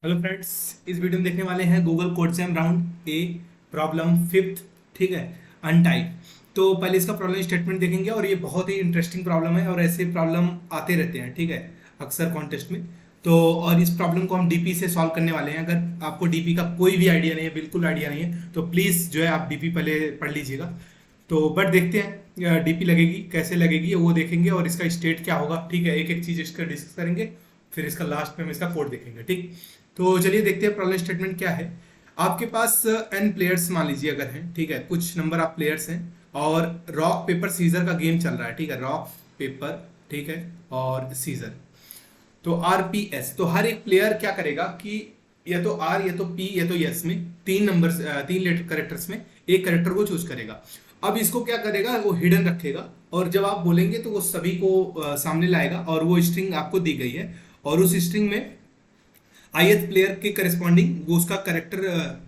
Hello friends, इस video में देखने वाले हैं Google code jam round A problem fifth. ठीक है, अनटाइप। तो पहले इसका प्रॉब्लम स्टेटमेंट देखेंगे और ये बहुत ही इंटरेस्टिंग प्रॉब्लम है और ऐसे प्रॉब्लम आते रहते हैं। ठीक है, अक्सर कॉन्टेस्ट में। तो और इस प्रॉब्लम को हम डीपी से सॉल्व करने वाले हैं। अगर आपको डीपी का कोई भी आइडिया नहीं है, बिल्कुल आइडिया नहीं है, तो प्लीज़ जो है आप डीपी पहले पढ़ लीजिएगा। तो बट देखते हैं डीपी लगेगी कैसे लगेगी वो देखेंगे और इसका स्टेट क्या होगा। ठीक है, एक एक चीज़ इसका डिस्कस करेंगे, फिर इसका लास्ट में हम इसका कोड देखेंगे। ठीक, तो चलिए देखते हैं प्रॉब्लम स्टेटमेंट क्या है। आपके पास एन प्लेयर्स मान लीजिए अगर हैं, ठीक है, कुछ नंबर ऑफ प्लेयर्स हैं और रॉक पेपर सीजर का गेम चल रहा है। ठीक है, रॉक पेपर, ठीक है, और सीजर। तो आरपीएस, तो हर एक प्लेयर क्या करेगा कि या तो आर या तो पी या तो यस में तीन नंबर, तीन लेटर करेक्टर्स में एक करेक्टर को चूज करेगा। अब इसको क्या करेगा, वो हिडन रखेगा और जब आप बोलेंगे तो वो सभी को सामने लाएगा और वो स्ट्रिंग आपको दी गई है और उस स्ट्रिंग में आईएथ प्लेयर के करस्पॉन्डिंग वो उसका करेक्टर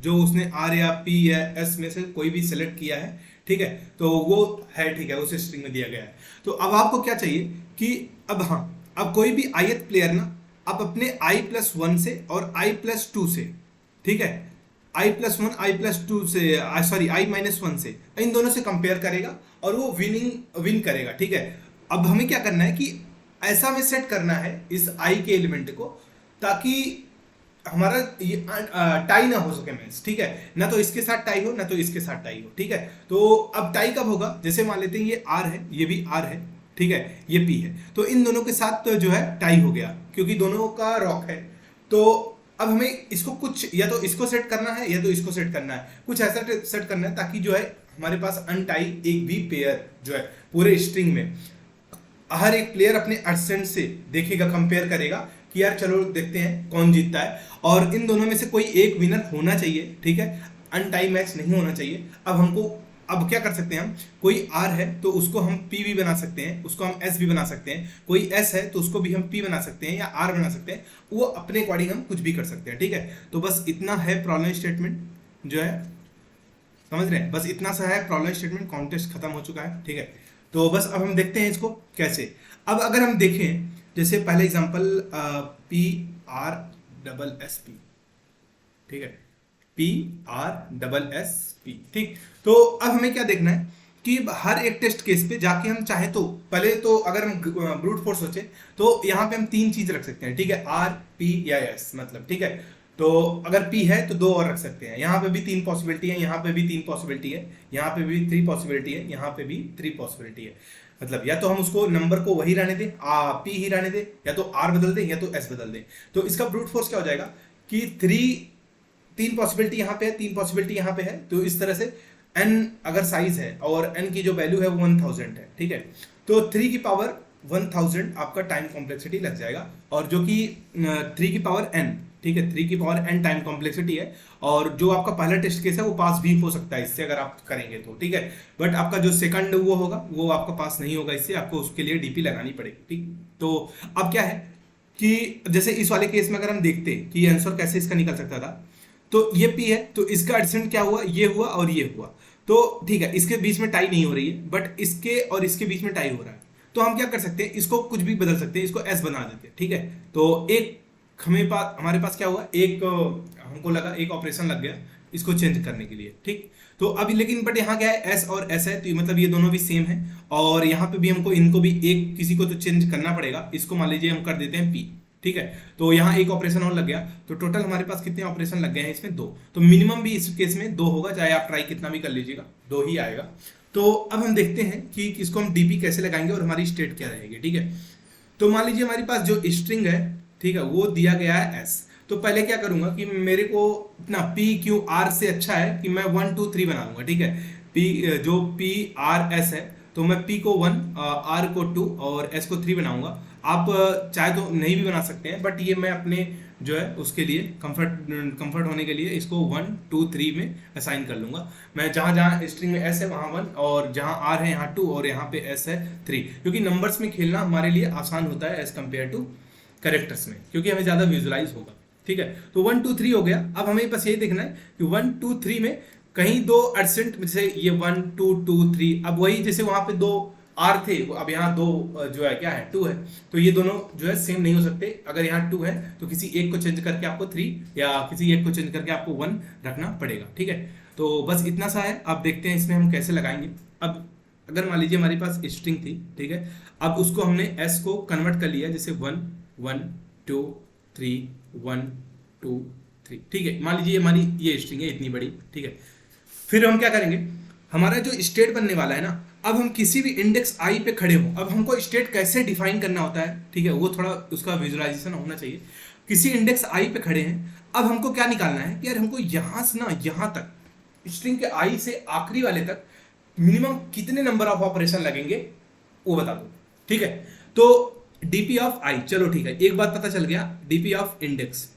जो उसने आर या पी या एस में से कोई भी सिलेक्ट किया है, ठीक है, तो वो है। ठीक है, उस स्ट्रिंग में दिया गया है। तो अब आपको क्या चाहिए कि अब हाँ, अब कोई भी आईएथ प्लेयर ना आप अपने i+1 से और i+2 से, ठीक है, i+1 i+2 से, सॉरी i-1 से, इन दोनों से कंपेयर करेगा और वो विन करेगा। ठीक है, अब हमें क्या करना है कि ऐसा में सेट करना है इस i के एलिमेंट को ताकि हमारा ये टाई ना हो सके मैच। ठीक है, ना तो इसके साथ टाई हो ना तो इसके साथ टाई हो। ठीक है, तो अब टाई कब होगा, जैसे मान लेते हैं ये आर है, ये भी आर है, ठीक है, ये पी है, तो इन दोनों के साथ तो जो है टाई हो गया क्योंकि दोनों का रॉक है। तो अब हमें इसको कुछ या तो इसको सेट करना है या तो इसको सेट करना है, कुछ ऐसा सेट करना है ताकि जो है हमारे पास अनटाई एक भी पेयर जो है पूरे स्ट्रिंग में हर एक प्लेयर अपने एडसेंट से देखेगा, कंपेयर करेगा कि यार चलो देखते हैं कौन जीतता है और इन दोनों में से कोई एक विनर होना चाहिए। ठीक है, अनटाई मैच नहीं होना चाहिए। अब हमको अब क्या कर सकते हैं, हम कोई आर है तो उसको हम पी भी बना सकते हैं, उसको हम एस भी बना सकते हैं, कोई एस है तो उसको भी हम पी बना सकते हैं या आर बना सकते हैं, वो अपने अकॉर्डिंग हम कुछ भी कर सकते हैं। ठीक है, तो बस इतना है प्रॉब्लम स्टेटमेंट जो है, समझ रहे हैं, बस इतना सा है प्रॉब्लम स्टेटमेंट। कॉन्टेस्ट खत्म हो चुका है। ठीक है, तो बस अब हम देखते हैं इसको कैसे। अब अगर हम देखें जैसे पहले example P R S P, ठीक है, P R एस पी, ठीक। तो अब हमें क्या देखना है कि हर एक टेस्ट केस पे जाके हम चाहे तो पहले तो अगर हम ब्रूट फोर्स सोचे तो यहाँ पे हम तीन चीज रख सकते हैं। ठीक है, आर पी या एस मतलब, ठीक है, तो अगर पी है तो दो और रख सकते हैं, यहाँ पे भी तीन पॉसिबिलिटी है, यहाँ पे भी तीन पॉसिबिलिटी है, यहाँ पे भी थ्री पॉसिबिलिटी है, यहाँ पे भी थ्री पॉसिबिलिटी है। मतलब या तो हम उसको नंबर को वही रहने दें, पी ही रहने दें, या तो आर बदल दें या तो एस बदल दें। तो इसका ब्रूट फोर्स क्या हो जाएगा कि तीन पॉसिबिलिटी यहाँ पे है, तीन पॉसिबिलिटी यहाँ पे है, तो इस तरह से n अगर साइज है और n की जो वैल्यू है वो 1000 है, ठीक है, तो 3 की पावर 1000 आपका टाइम कॉम्प्लेक्सिटी लग जाएगा और जो कि 3 की पावर n, ठीक है, 3 की पावर n टाइम कॉम्प्लेक्सिटी है और जो आपका पहला टेस्ट केस है वो पास भी हो सकता है इससे अगर आप करेंगे तो, ठीक है, बट आपका जो सेकंड वो होगा वो आपका पास नहीं होगा, इससे आपको उसके लिए डीपी लगानी पड़ेगी। ठीक, तो अब क्या है कि जैसे इस वाले केस में अगर हम देखते कि आंसर कैसे इसका निकल सकता था, तो ये पी है तो इसका एडसेंट क्या हुआ, ये हुआ और ये हुआ, तो ठीक है, इसके बीच में टाई नहीं हो रही है बट इसके और इसके बीच में टाई हो रहा है। तो हम क्या कर सकते हैं, इसको कुछ भी बदल सकते हैं, इसको एस बना देते हैं। ठीक है, तो एक हमारे पास क्या हुआ, एक हमको लगा एक ऑपरेशन लग गया इसको चेंज करने के लिए। ठीक, तो अभी लेकिन बट यहाँ क्या है, एस और एस है तो मतलब ये दोनों भी सेम है और यहाँ पे भी हमको इनको भी एक किसी को तो चेंज करना पड़ेगा। इसको मान लीजिए हम कर देते हैं पी, ठीक है, तो यहाँ एक ऑपरेशन और लग गया, तो टोटल हमारे पास कितने ऑपरेशन लग गए हैं इसमें, दो, तो मिनिमम भी इस केस में दो होगा, चाहे आप ट्राई कितना भी कर लीजिएगा दो ही आएगा। तो अब हम देखते हैं कि इसको हम डीपी कैसे लगाएंगे और हमारी स्टेट क्या रहेगी। ठीक है, तो मान लीजिए हमारे पास जो स्ट्रिंग है, ठीक है, वो दिया गया है एस, तो पहले क्या करूंगा कि मेरे को इतना पी क्यू आर से अच्छा है कि मैं 1 2 3 बना लूंगा। ठीक है, पी जो पी आर एस है तो मैं पी को 1, आर को 2 और एस को 3 बनाऊंगा। आप चाहे तो नहीं भी बना सकते हैं बट ये मैं अपने जो है उसके लिए कंफर्ट होने के लिए इसको 1 2 3 में असाइन कर लूंगा। मैं जहाँ जहाँ स्ट्रिंग में एस है वहाँ 1 और जहाँ आर है यहाँ 2 और यहाँ पे एस है 3, क्योंकि नंबर्स में खेलना हमारे लिए आसान होता है एज कम्पेयर टू करेक्टर्स में, क्योंकि हमें ज़्यादा विजुलाइज होगा। ठीक है, तो 1 2 3 हो गया। अब हमें बस ये देखना है कि 1 2 3 में कहीं दो एडसेंट, जैसे ये 1 2 2 3, अब वही जैसे वहाँ पे दो आर थे वो अब यहाँ दो जो है क्या है 2 है, तो ये दोनों जो है सेम नहीं हो सकते। अगर यहाँ 2 है तो किसी एक को चेंज करके आपको 3 या किसी एक को चेंज करके आपको 1 रखना पड़ेगा, ठीक है। तो बस इतना सा है। अब देखते हैं इसमें हम कैसे लगाएंगे। अब अगर मान लीजिए हमारे पास स्ट्रिंग थी, ठीक है, अब उसको हमने एस को कन्वर्ट कर लिया, जैसे 1 1 2 3 1 2 3, ठीक है। मान लीजिए हमारी ये स्ट्रिंग है इतनी बड़ी, ठीक है। फिर हम क्या करेंगे, हमारा जो स्टेट बनने वाला है ना, अब हम किसी भी इंडेक्स आई पे खड़े हो, अब हमको स्टेट कैसे डिफाइन करना होता है, ठीक है, वो थोड़ा उसका विजुअलाइजेशन होना चाहिए। किसी इंडेक्स आई पे खड़े हैं, अब हमको क्या निकालना है कि यार हमको यहां से ना यहां तक, स्ट्रिंग के आई से आखिरी वाले तक मिनिमम कितने नंबर ऑफ ऑपरेशन लगेंगे वो बता दो, ठीक है। तो डीपी ऑफ आई, चलो ठीक है, एक बात पता चल गया। डीपी ऑफ इंडेक्स,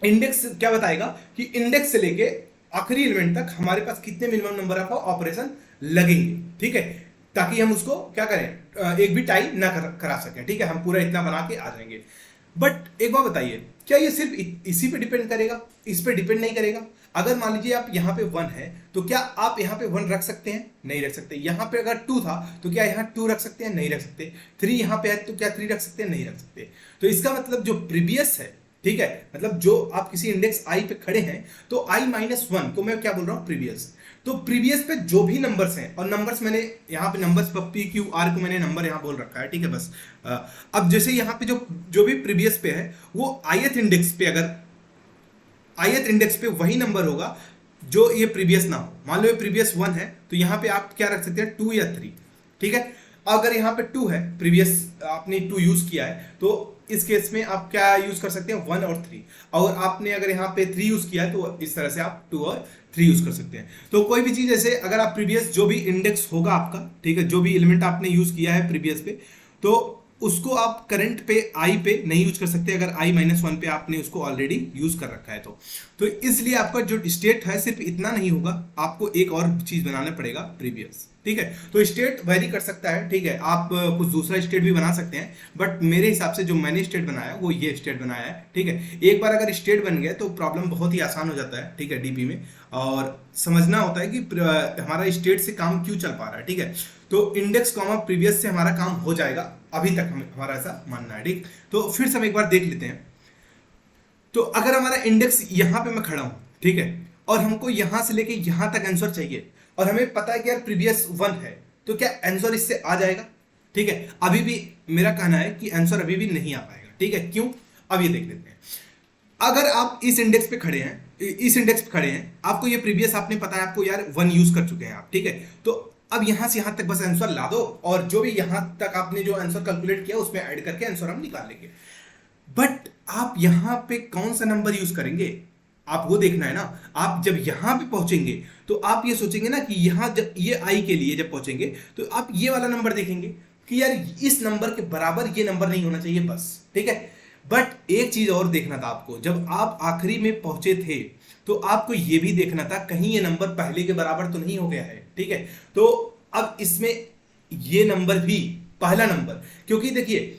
इंडेक्स क्या बताएगा कि इंडेक्स से लेके आखिरी एलिमेंट तक हमारे पास कितने मिनिमम नंबर ऑफ ऑपरेशन लगेंगे, ठीक है, ताकि हम उसको क्या करें, एक भी टाई ना करा सकें, ठीक है। हम पूरा इतना बना के आ जाएंगे। बट एक बात बताइए, क्या ये सिर्फ इसी पे डिपेंड करेगा? इस पे डिपेंड नहीं करेगा। अगर मान लीजिए आप यहाँ पे 1 है तो क्या आप यहाँ पे 1 रख सकते हैं? नहीं रख सकते। यहाँ पे अगर 2 था तो क्या यहाँ 2 रख सकते हैं? नहीं रख सकते। 3 यहाँ पे है तो क्या 3 रख सकते हैं? नहीं रख सकते। तो इसका मतलब जो प्रीवियस है, ठीक है, मतलब जो आप किसी इंडेक्स आई पे खड़े हैं तो i-1 को मैं क्या बोल रहा हूँ, प्रीवियस। तो प्रीवियस पे जो भी नंबर्स हैं, और नंबर्स मैंने यहाँ पे नंबर्स पी क्यू आर को मैंने नंबर यहाँ बोल रखा है, ठीक है, बस। अब जैसे यहाँ पे जो भी प्रीवियस पे है वो ith इंडेक्स पे, अगर ith इंडेक्स पे वही नंबर होगा जो ये प्रीवियस ना हो। मान लो ये प्रीवियस 1 है तो यहाँ पे आप क्या रख सकते हैं, 2 या 3, ठीक है। अगर यहाँ पे 2 है, प्रीवियस आपने 2 यूज किया है, तो इस केस में आप क्या यूज कर सकते हैं, 1 और 3। और आपने अगर यहाँ पे 3 यूज किया है तो इस तरह से आप 2 और 3 यूज कर सकते हैं। तो कोई भी चीज ऐसे, अगर आप प्रीवियस जो भी इंडेक्स होगा आपका, ठीक है, जो भी एलिमेंट आपने यूज किया है प्रीवियस पे, तो उसको आप करंट पे आई पे नहीं यूज कर सकते अगर i-1 पे आपने उसको ऑलरेडी यूज कर रखा है तो इसलिए आपका जो स्टेट है सिर्फ इतना नहीं होगा, आपको एक और चीज बनाना पड़ेगा, प्रीवियस, ठीक है। तो स्टेट वेरी कर सकता है, ठीक है, आप कुछ दूसरा स्टेट भी बना सकते हैं, बट मेरे हिसाब से जो मैंने स्टेट बनाया वो ये स्टेट बनाया है, ठीक है। एक बार अगर स्टेट बन गया तो प्रॉब्लम बहुत ही आसान हो जाता है, ठीक है, डीपी में, और समझना होता है कि हमारा स्टेट से काम क्यों चल पा रहा है, ठीक है। तो इंडेक्स कॉमा प्रीवियस से हमारा काम हो जाएगा, अभी तक हमारा ऐसा मानना है, ठीक। तो फिर से हम एक बार देख लेते हैं। तो अगर हमारा इंडेक्स यहां पे मैं खड़ा हूं, ठीक है, और हमको यहां से लेके यहां तक आंसर चाहिए, और हमें पता है कि यार प्रीवियस 1 है, तो क्या आंसर इससे आ जाएगा? ठीक है, अभी भी मेरा कहना है कि आंसर अभी भी नहीं आ पाएगा, ठीक है। क्यों? अब ये देख लेते हैं। अगर आप इस इंडेक्स पे खड़े हैं, आपको ये प्रीवियस आपने पता है, आपको यार 1 यूज कर चुके हैं आप, ठीक है। तो अब यहां से यहां तक बस आंसर ला दो, और जो भी यहां तक आपने जो आंसर कैलकुलेट किया उसमें ऐड करके आंसर हम निकाल लेंगे। बट आप यहां पे कौन सा नंबर यूज करेंगे, आप वो देखना है ना। आप जब यहां पे पहुंचेंगे तो आप ये सोचेंगे ना कि यहां जब ये आई के लिए जब पहुंचेंगे तो आप ये वाला नंबर देखेंगे कि यार इस नंबर के बराबर ये नंबर नहीं होना चाहिए, बस, ठीक है। बट एक चीज और देखना था आपको, जब आप आखिरी में पहुंचे थे तो आपको ये भी देखना था कहीं ये नंबर पहले के बराबर तो नहीं हो गया है, ठीक है। तो अब इसमें ये नंबर भी पहला नंबर, क्योंकि देखिए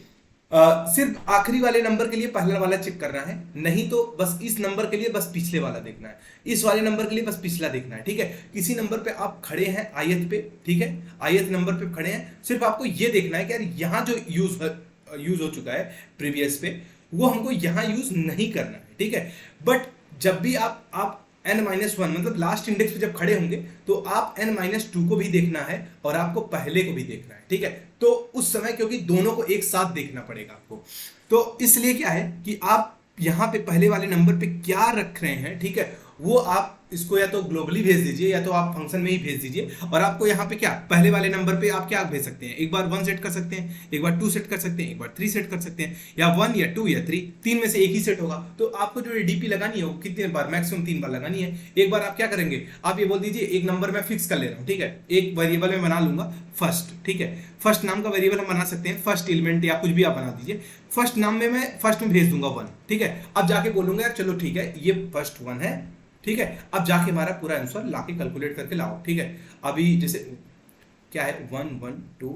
सिर्फ आखिरी वाले नंबर के लिए पहला वाला चेक करना है, नहीं तो बस इस नंबर के लिए बस पिछले वाला देखना है, इस वाले नंबर के लिए बस पिछला देखना है, ठीक है। किसी नंबर पे आप खड़े हैं ith पे, ठीक है, ith नंबर पे खड़े हैं, सिर्फ आपको ये देखना है कि यार यहाँ जो यूज हो चुका है प्रीवियस पे वो हमको यहाँ यूज नहीं करना है, ठीक है। बट जब भी आप n-1 मतलब लास्ट इंडेक्स पे जब खड़े होंगे तो आप n-2 को भी देखना है और आपको पहले को भी देखना है, ठीक है। तो उस समय क्योंकि दोनों को एक साथ देखना पड़ेगा आपको, तो इसलिए क्या है कि आप यहाँ पे पहले वाले नंबर पे क्या रख रहे हैं, ठीक है, वो आप इसको या तो ग्लोबली भेज दीजिए या तो आप फंक्शन में ही भेज दीजिए। और आपको यहाँ पे क्या पहले वाले नंबर पे आप क्या भेज सकते हैं, एक बार 1 सेट कर सकते हैं, एक बार 2 सेट कर सकते हैं, एक बार 3 सेट कर सकते हैं, या 1 या 2 या 3, तीन में से एक ही सेट होगा। तो आपको जो डीपी लगानी है वो कितने बार, मैक्सिमम 3 बार लगानी है। एक बार आप क्या करेंगे, आप ये बोल दीजिए एक नंबर मैं फिक्स कर ले रहा हूँ, ठीक है, एक वेरिएबल में बना लूंगा फर्स्ट, ठीक है। फर्स्ट नाम का वेरिएबल हम बना सकते हैं, फर्स्ट एलिमेंट या कुछ भी आप बना दीजिए। फर्स्ट नाम में मैं फर्स्ट में भेज दूंगा 1, ठीक है। अब जाके बोलूंगा यार चलो ठीक है ये फर्स्ट 1 है, ठीक है। अब जाके हमारा पूरा आंसर लाके कैलकुलेट करके लाओ, ठीक है। अभी जैसे क्या है 1 1 2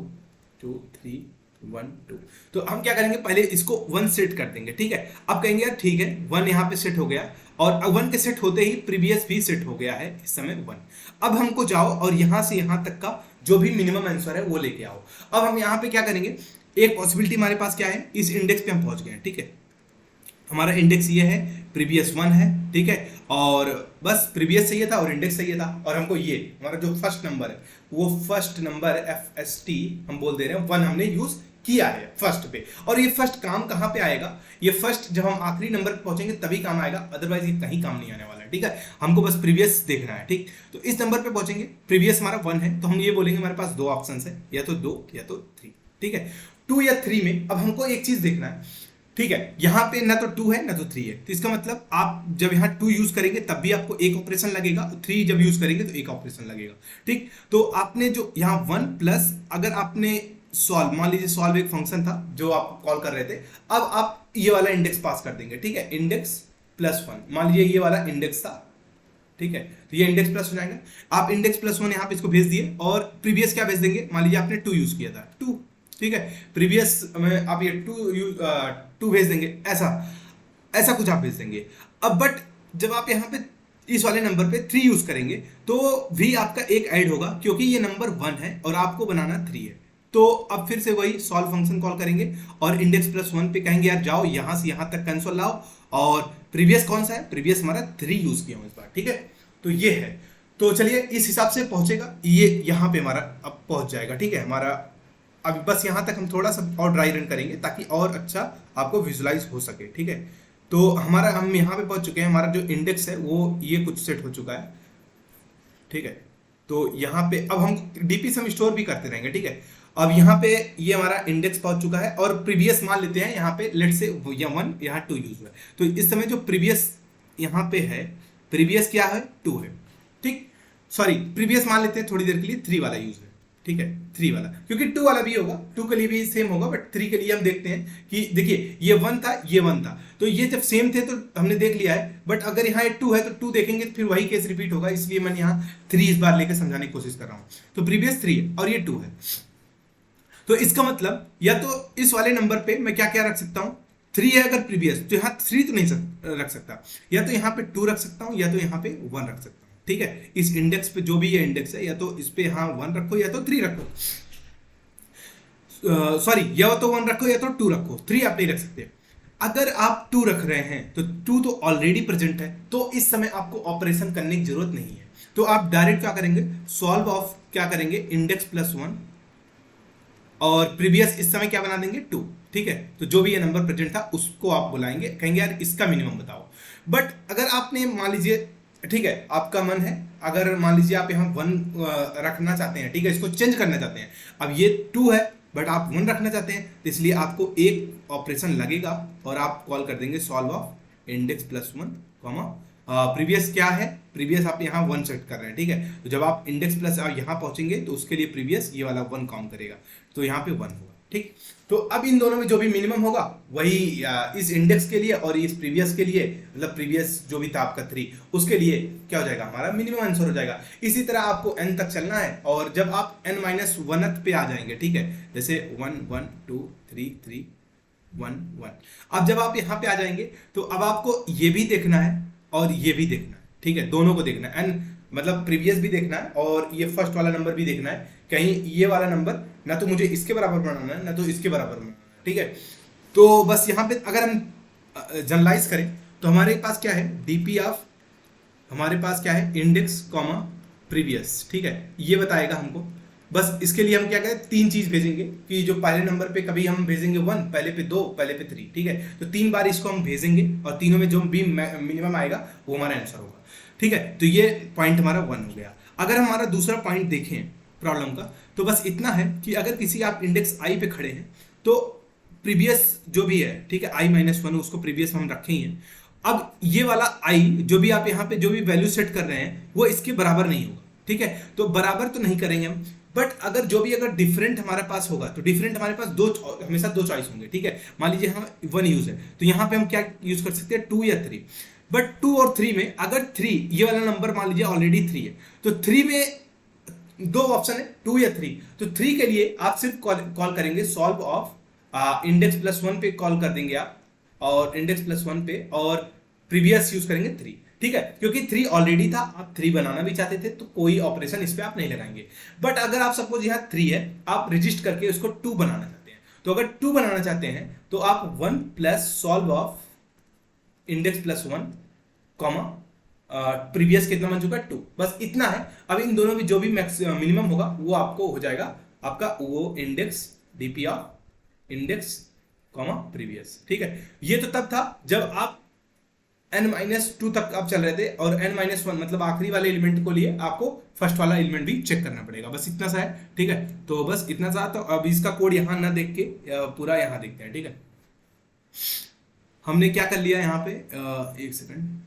2 3 1 2। तो हम क्या करेंगे, पहले इसको 1 सेट कर देंगे, ठीक है। अब कहेंगे यार ठीक है 1 यहाँ पे सेट हो गया, और 1 के सेट होते ही प्रीवियस भी सेट हो गया है इस समय 1। अब हमको जाओ और यहां से यहां तक का जो भी मिनिमम आंसर है वो लेके आओ। अब हम यहाँ पे क्या करेंगे, एक पॉसिबिलिटी हमारे पास क्या है, इस इंडेक्स पे हम पहुंच गए हैं, ठीक है। हमारा इंडेक्स ये है, प्रीवियस 1 है, ठीक है। और बस प्रीवियस सही था और इंडेक्स सही था, और हमको ये हमारा जो फर्स्ट नंबर है वो फर्स्ट नंबर FST हम बोल दे रहे हैं 1 हमने यूज किया है फर्स्ट पे। और ये फर्स्ट काम कहाँ पे आएगा, ये फर्स्ट जब हम आखिरी नंबर पे पहुंचेंगे तभी काम आएगा, अदरवाइज ये कहीं काम नहीं आने वाला है, ठीक है। हमको बस प्रीवियस देखना है, ठीक। तो इस नंबर पे पहुंचेंगे, प्रीवियस हमारा 1 है, तो हम ये बोलेंगे हमारे पास 2 ऑप्शन है, या तो 2 या तो 3, ठीक है। 2 या 3 में अब हमको एक चीज देखना है, ठीक है। यहां पे ना तो 2 है ना तो 3 है, तो इसका मतलब आप जब यहां 2 यूज करेंगे तब भी आपको एक ऑपरेशन लगेगा, 3 जब यूज करेंगे तो एक ऑपरेशन लगेगा, ठीक। तो आपने जो यहां 1 प्लस, अगर आपने सॉल्व, मान लीजिए सॉल्व एक फंक्शन था जो आप कॉल कर रहे थे, अब आप ये वाला इंडेक्स पास कर देंगे, ठीक है। इंडेक्स प्लस 1, मान लीजिए ये वाला इंडेक्स था, ठीक है। तो ये इंडेक्स प्लस हो जाएगा, आप इंडेक्स प्लस 1 यहाँ पे इसको भेज दिए, और प्रीवियस क्या भेज देंगे, मान लीजिए आपने 2 यूज किया था, 2, ठीक है। प्रीवियस में आप ये 2 भेज देंगे, ऐसा ऐसा कुछ आप भेज देंगे। अब बट जब आप यहाँ पे इस वाले नंबर पे 3 यूज करेंगे तो भी आपका एक ऐड होगा, क्योंकि ये नंबर 1 है और आपको बनाना 3 है। तो अब फिर से वही सॉल्व फंक्शन कॉल करेंगे और इंडेक्स प्लस 1 पे कहेंगे यार जाओ यहां से यहां तक कंसोल लाओ, और प्रीवियस कौन सा है, प्रीवियस हमारा 3 यूज किया हूं इस बार, ठीक है। तो ये है, तो चलिए इस हिसाब से पहुंचेगा, ये यहां पे हमारा अब पहुंच जाएगा, ठीक है। हमारा अभी बस यहां तक हम थोड़ा सा और ड्राई रन करेंगे ताकि और अच्छा आपको विजुलाइज हो सके, ठीक है। तो हमारा हम यहाँ पे पहुंच चुके हैं, हमारा जो इंडेक्स है वो ये कुछ सेट हो चुका है, ठीक है। तो यहाँ पे अब हम डीपी से हम स्टोर भी करते रहेंगे, ठीक है। अब यहाँ पे ये हमारा इंडेक्स पहुंच चुका है, और प्रीवियस मान लेते हैं यहाँ पे, लेट से 1 यहाँ 2 यूज हुआ है, तो इस समय जो प्रीवियस यहाँ पे है, प्रीवियस क्या है, 2 है, ठीक। सॉरी, प्रीवियस मान लेते हैं थोड़ी देर के लिए 3 वाला यूज है, ठीक है, 3 वाला, क्योंकि 2 वाला भी होगा, 2 के लिए भी सेम होगा, बट 3 के लिए हम देखते हैं कि देखिए ये 1 था, ये 1 था, तो ये जब सेम थे तो हमने देख लिया है, बट अगर यहाँ 2 है तो 2 देखेंगे तो फिर वही केस रिपीट होगा, इसलिए मैंने यहाँ 3 इस बार लेकर समझाने की कोशिश कर रहा हूँ। तो प्रीवियस 3 है और ये 2 है, तो इसका मतलब या तो इस वाले नंबर पे मैं क्या क्या रख सकता हूँ, 3 है अगर प्रीवियस, तो यहाँ 3 तो नहीं रख सकता, या तो यहाँ पे 2 रख सकता हूँ, या तो यहाँ पे 1 रख सकता हूँ, ठीक है। इस इंडेक्स पे जो भी ये इंडेक्स है, या तो इस पे हाँ 1 रखो या तो 3 रखो, सॉरी, या तो 1 रखो या तो 2 रखो, 3 आप नहीं रख सकते। अगर आप 2 रख रहे हैं तो 2 तो ऑलरेडी प्रेजेंट है, तो इस समय आपको ऑपरेशन करने की जरूरत नहीं है, तो आप डायरेक्ट क्या करेंगे, सॉल्व ऑफ क्या करेंगे, इंडेक्स प्लस 1 और प्रीवियस इस समय क्या बना देंगे 2, ठीक है। तो जो भी ये नंबर प्रेजेंट था उसको आप बुलाएंगे, कहेंगे यार इसका मिनिमम बताओ। बट अगर आपने मान लीजिए, ठीक है, आपका मन है, अगर मान लीजिए आप यहाँ 1 रखना चाहते हैं, ठीक है, इसको चेंज करना चाहते हैं, अब ये 2 है बट आप 1 रखना चाहते हैं, तो इसलिए आपको एक ऑपरेशन लगेगा और आप कॉल कर देंगे solve of index plus 1 comma previous क्या है, प्रीवियस आप यहाँ 1 सेट कर रहे हैं, ठीक है। तो जब आप इंडेक्स प्लस यहाँ पहुंचेंगे तो उसके लिए प्रीवियस ये वाला 1 काउंट करेगा, तो यहाँ पे 1 होगा, ठीक। तो अब इन दोनों में जो भी मिनिमम होगा वही इस इंडेक्स के लिए और इस प्रीवियस के लिए, मतलब प्रीवियस जो भी था आपका 3, उसके लिए क्या हो जाएगा, हमारा मिनिमम आंसर हो जाएगा। इसी तरह आपको n तक चलना है, और जब आप n-1th पे आ जाएंगे, ठीक है, जैसे 1 1 2 3 3 1 1, अब जब आप यहाँ पे आ जाएंगे तो अब आपको ये भी देखना है और ये भी देखना है, ठीक है, दोनों को देखना है, n मतलब प्रीवियस भी देखना है और ये फर्स्ट वाला नंबर भी देखना है, कहीं ये वाला नंबर ना तो मुझे इसके बराबर बनाना है ना तो इसके बराबर बनाना है, ठीक है। तो बस यहाँ पे अगर हम जनरलाइज करें तो हमारे पास क्या है, डीपी ऑफ, हमारे पास क्या है, इंडेक्स कॉमा प्रीवियस, ठीक है, ये बताएगा हमको। बस इसके लिए हम क्या करें, 3 चीज भेजेंगे, कि जो पहले नंबर पे कभी हम भेजेंगे 1, पहले पे 2, पहले पे 3, ठीक है। तो 3 बार इसको हम भेजेंगे और तीनों में जो भी मिनिमम आएगा वो हमारा आंसर होगा, ठीक है। तो ये पॉइंट हमारा 1 हो गया। अगर हमारा दूसरा पॉइंट देखें प्रॉब्लम का, तो बस इतना है कि अगर किसी आप इंडेक्स आई पे खड़े हैं तो प्रीवियस जो भी है, ठीक है, i-1 उसको प्रीवियस हम रखे ही हैं। अब ये वाला i जो भी आप यहाँ पे जो भी वैल्यू सेट कर रहे हैं वो इसके बराबर नहीं होगा, ठीक है। तो बराबर तो नहीं करेंगे हम, बट अगर जो भी अगर डिफरेंट हमारे पास होगा तो डिफरेंट हमारे पास हमेशा 2 चॉइस होंगे, ठीक है। मान लीजिए हम 1 यूज है तो यहाँ पे हम क्या यूज कर सकते हैं, 2 या 3। बट 2 और 3 में अगर 3 ये वाला नंबर मान लीजिए ऑलरेडी 3 है, तो 3 में दो ऑप्शन है, 2 या 3। तो 3 के लिए आप सिर्फ कॉल करेंगे सॉल्व ऑफ इंडेक्स प्लस 1 पे कॉल कर देंगे आप, और इंडेक्स प्लस 1 पे, और प्रीवियस यूज करेंगे 3। ठीक है, क्योंकि 3 ऑलरेडी था, आप 3 बनाना भी चाहते थे तो कोई ऑपरेशन इस पे आप नहीं लगाएंगे। बट अगर आप सपोज यहाँ 3 है, आप रजिस्ट करके उसको 2 बनाना चाहते हैं, तो अगर 2 बनाना चाहते हैं तो आप 1 plus solve of index plus 1 comma previous कितना बन चुका है 2, बस इतना है। अब इन दोनों में जो भी मिनिमम होगा वो आपको हो जाएगा आपका वो index DP of index comma previous. ठीक है, ये तो तब था जब आप n-2 तक आप चल रहे थे, और n-1 मतलब आखिरी वाले एलिमेंट को लिए आपको फर्स्ट वाला एलिमेंट भी चेक करना पड़ेगा, बस इतना सा है। ठीक है, तो बस इतना सा। तो अब इसका कोड यहां ना देख के पूरा यहां देखते हैं। ठीक है, हमने क्या कर लिया यहाँ पे, एक सेकंड,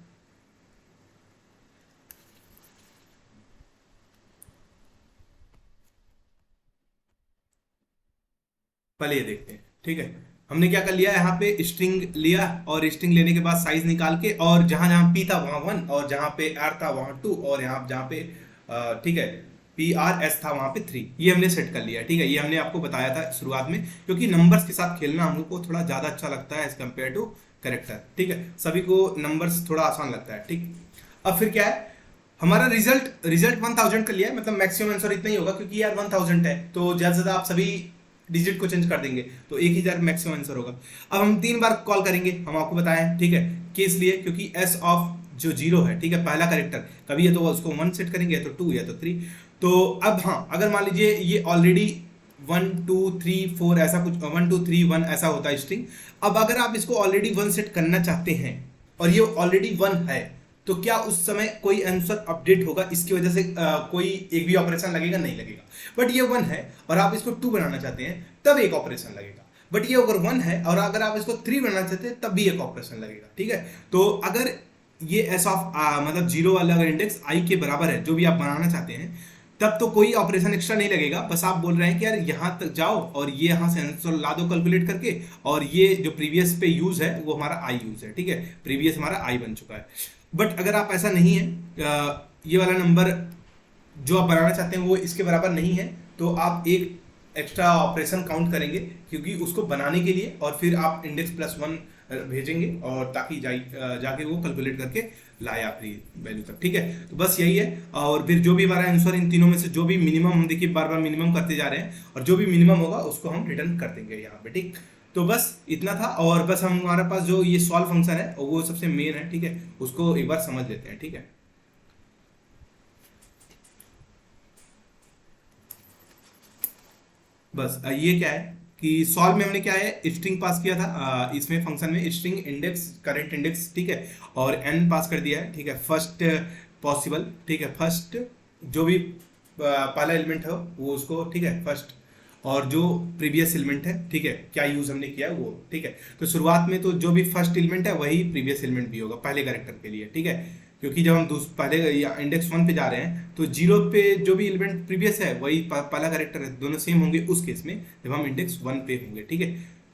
पहले ये देखते हैं। ठीक है, हमने क्या कर लिया, यहाँ पे स्ट्रिंग लिया, और स्ट्रिंग लेने के बाद साइज निकाल के, और जहां जहां p था वहां 1, और जहां पे r था वहां 2, और यहाँ जहां पे ठीक है PRS था वहां पे 3, ये हमने सेट कर लिया। ठीक है, ये हमने आपको बताया था शुरुआत में, क्योंकि नंबर्स के साथ खेलना हम लोग को थोड़ा ज्यादा अच्छा लगता है एज कम्पेयर टू कैरेक्टर। ठीक है, सभी को नंबर्स थोड़ा आसान लगता है। ठीक, अब फिर क्या है, हमारा रिजल्ट 1000 कर लिया है, मतलब मैक्सिमम आंसर इतना ही होगा, क्योंकि यार 1000 है तो ज्यादा से ज्यादा आप सभी डिजिट को चेंज कर देंगे तो 1000 मैक्सिमम आंसर होगा। अब हम 3 बार कॉल करेंगे, हम आपको बताएं। ठीक है, किस लिए, क्योंकि एस ऑफ जो 0 है, ठीक है, पहला कैरेक्टर, कभी ये तो उसको 1 सेट करेंगे, या तो 2 या तो 3। तो अब हाँ, अगर मान लीजिए ये ऑलरेडी 1 2 3 4 ऐसा कुछ 1 2 3 1 ऐसा होता है स्ट्रिंग। अब अगर आप इसको ऑलरेडी 1 सेट करना चाहते हैं और ये ऑलरेडी 1 है, तो क्या उस समय कोई आंसर अपडेट होगा, इसकी वजह से कोई एक भी ऑपरेशन लगेगा? नहीं लगेगा। बट ये 1 है और आप इसको 2 बनाना चाहते हैं, तब एक ऑपरेशन लगेगा। बट ये अगर 1 है और अगर आप इसको 3 बनाना चाहते हैं, तब भी एक ऑपरेशन लगेगा। ठीक है, तो अगर ये एस ऑफ मतलब 0 वाला अगर इंडेक्स i के बराबर है, जो भी आप बनाना चाहते हैं, तब तो कोई ऑपरेशन एक्स्ट्रा नहीं लगेगा। बस आप बोल रहे हैं कि यार यहाँ तक जाओ और ये यहाँ से आंसर ला दो कैलकुलेट करके, और ये जो प्रीवियस पे यूज है वो हमारा आई यूज है। ठीक है, प्रीवियस हमारा आई बन चुका है। बट अगर आप ऐसा नहीं है, ये वाला नंबर जो आप बनाना चाहते हैं वो इसके बराबर नहीं है, तो आप एक एक्स्ट्रा ऑपरेशन काउंट करेंगे, क्योंकि उसको बनाने के लिए, और फिर आप इंडेक्स प्लस 1 भेजेंगे, और ताकि जाके वो कैलकुलेट करके लाए आखिरी वैल्यू तक। ठीक है, तो बस यही है। और फिर जो भी हमारा आंसर इन तीनों में से जो भी मिनिमम, हम देखिए बार बार मिनिमम करते जा रहे हैं, और जो भी मिनिमम होगा उसको हम रिटर्न कर देंगे यहाँ पे। ठीक, तो बस इतना था। और बस हम हमारे पास जो ये सॉल्व फंक्शन है वो सबसे मेन है। ठीक है, उसको एक बार समझ लेते हैं। ठीक है, बस ये क्या है कि सॉल्व में हमने क्या है, स्ट्रिंग पास किया था, इसमें फंक्शन में स्ट्रिंग इंडेक्स करंट इंडेक्स, ठीक है, और n पास कर दिया है। ठीक है, फर्स्ट पॉसिबल, ठीक है, फर्स्ट जो भी पहला एलिमेंट हो वो उसको, ठीक है, फर्स्ट, और जो प्रीवियस एलिमेंट है, ठीक है, क्या यूज हमने किया है वो। ठीक है, तो शुरुआत में तो जो भी फर्स्ट एलिमेंट है वही प्रीवियस एलिमेंट भी होगा पहले कैरेक्टर के लिए। ठीक है, क्योंकि जब हम पहले इंडेक्स 1 पे जा रहे हैं तो 0 पे जो भी एलिमेंट प्रीवियस है वही पहला कैरेक्टर है, दोनों सेम होंगे उस केस में जब हम इंडेक्स 1 पे होंगे। ठीक है,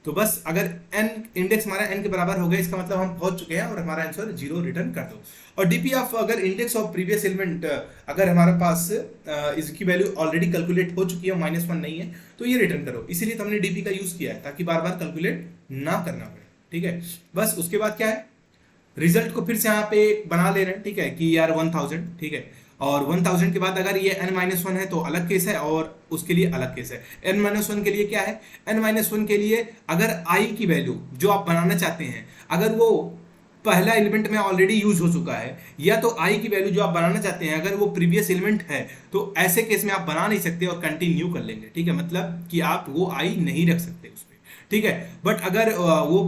तो बस अगर n इंडेक्स हमारा n के बराबर हो गया, इसका मतलब हम पहुंच चुके हैं और हमारा आंसर 0 रिटर्न कर दो। और डीपी ऑफ अगर इंडेक्स ऑफ प्रीवियस एलिमेंट अगर हमारे पास इसकी वैल्यू ऑलरेडी कैलकुलेट हो चुकी है, -1 नहीं है, तो ये रिटर्न करो। इसीलिए तो हमने डीपी का यूज किया है, ताकि बार बार कैलकुलेट ना करना पड़े। ठीक है, बस उसके बाद क्या है, रिजल्ट को फिर से यहाँ पे बना ले रहे हैं। ठीक है, कि यार 1000, ठीक है, और 1000 के बाद अगर ये n-1 है तो अलग केस है, और उसके लिए अलग केस है। n-1 के लिए क्या है, n-1 के लिए अगर i की वैल्यू जो आप बनाना चाहते हैं, अगर वो पहला एलिमेंट में ऑलरेडी यूज हो चुका है, या तो i की वैल्यू जो आप बनाना चाहते हैं अगर वो प्रीवियस एलिमेंट है, तो ऐसे केस में आप बना नहीं सकते और कंटिन्यू कर लेंगे। ठीक है, मतलब कि आप वो i नहीं रख सकते उसमें। ठीक है, बट अगर वो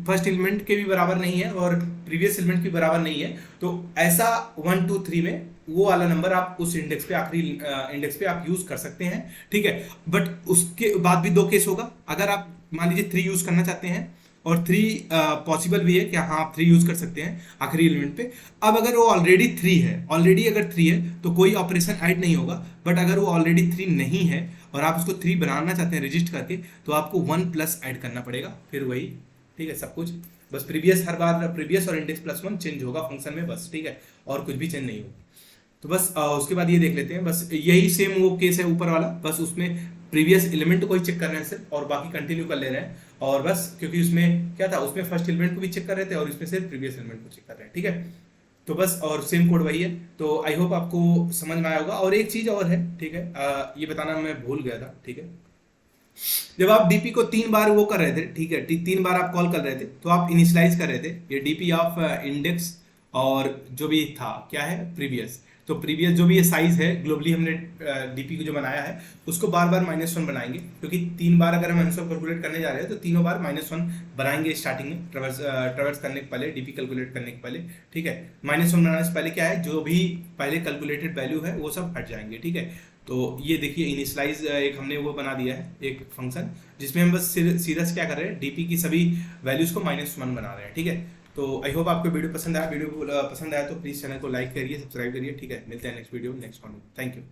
फर्स्ट एलिमेंट के भी बराबर नहीं है और प्रीवियस एलिमेंट के बराबर नहीं है, तो ऐसा 1 2 3 में वो वाला नंबर आप उस इंडेक्स पे, आखिरी इंडेक्स पे आप यूज कर सकते हैं। ठीक है, बट उसके बाद भी 2 केस होगा। अगर आप मान लीजिए 3 यूज करना चाहते हैं, और 3 पॉसिबल भी है कि हाँ आप 3 यूज कर सकते हैं आखिरी एलिमेंट पे। अब अगर वो ऑलरेडी 3 है, ऑलरेडी अगर 3 है तो कोई ऑपरेशन ऐड नहीं होगा। बट अगर वो ऑलरेडी 3 नहीं है और आप उसको 3 बनाना चाहते हैं रजिस्टर करके, तो आपको 1 प्लस ऐड करना पड़ेगा, फिर वही। ठीक है, सब कुछ बस प्रीवियस, हर बार प्रीवियस और इंडेक्स +1 चेंज होगा फंक्शन में, बस। ठीक है, और कुछ भी चेंज नहीं होगा। तो बस उसके बाद ये देख लेते हैं, बस यही सेम वो केस है ऊपर वाला, बस उसमें प्रीवियस एलिमेंट को ही चेक कर रहे हैं सिर्फ, और बाकी कंटिन्यू कर ले रहे हैं। और बस क्योंकि उसमें क्या था, उसमें फर्स्ट एलिमेंट को भी चेक कर रहे थे और इसमें सिर्फ प्रीवियस एलिमेंट को चेक कर रहे हैं, ठीक है। तो बस और सेम कोड वही है। तो आई होप आपको समझ में आया होगा। और एक चीज और है, ठीक है, ये बताना मैं भूल गया था, ठीक है। जब आप डीपी को 3 बार वो कर रहे थे, ठीक है, 3 बार आप कॉल कर रहे थे, तो आप इनिशियलाइज कर रहे थे ये डीपी ऑफ इंडेक्स और जो भी था क्या है प्रीवियस। तो प्रीवियस जो भी ये साइज है ग्लोबली हमने डीपी को जो बनाया है उसको बार बार -1 बनाएंगे, क्योंकि 3 बार अगर हम आंसर कैलकुलेट करने जा रहे हैं तो तीनों बार -1 बनाएंगे स्टार्टिंग में, ट्रेवर्स करने के पहले, डीपी कैलकुलेट करने के पहले, ठीक है। -1 बनाने से पहले क्या है, जो भी पहले कैलकुलेटेड वैल्यू है वो सब हट जाएंगे, ठीक है। तो ये देखिए इनिशियलाइज एक हमने वो बना दिया है एक फंक्शन, जिसमें हम बस सीधा से क्या कर रहे हैं, डीपी की सभी वैल्यूज को -1 बना रहे हैं, ठीक है। तो आई होप आपको वीडियो पसंद आया। वीडियो पसंद आया तो प्लीज़ चैनल को लाइक करिए, सब्सक्राइब करिए, ठीक है। मिलते हैं next video next content. Thank you.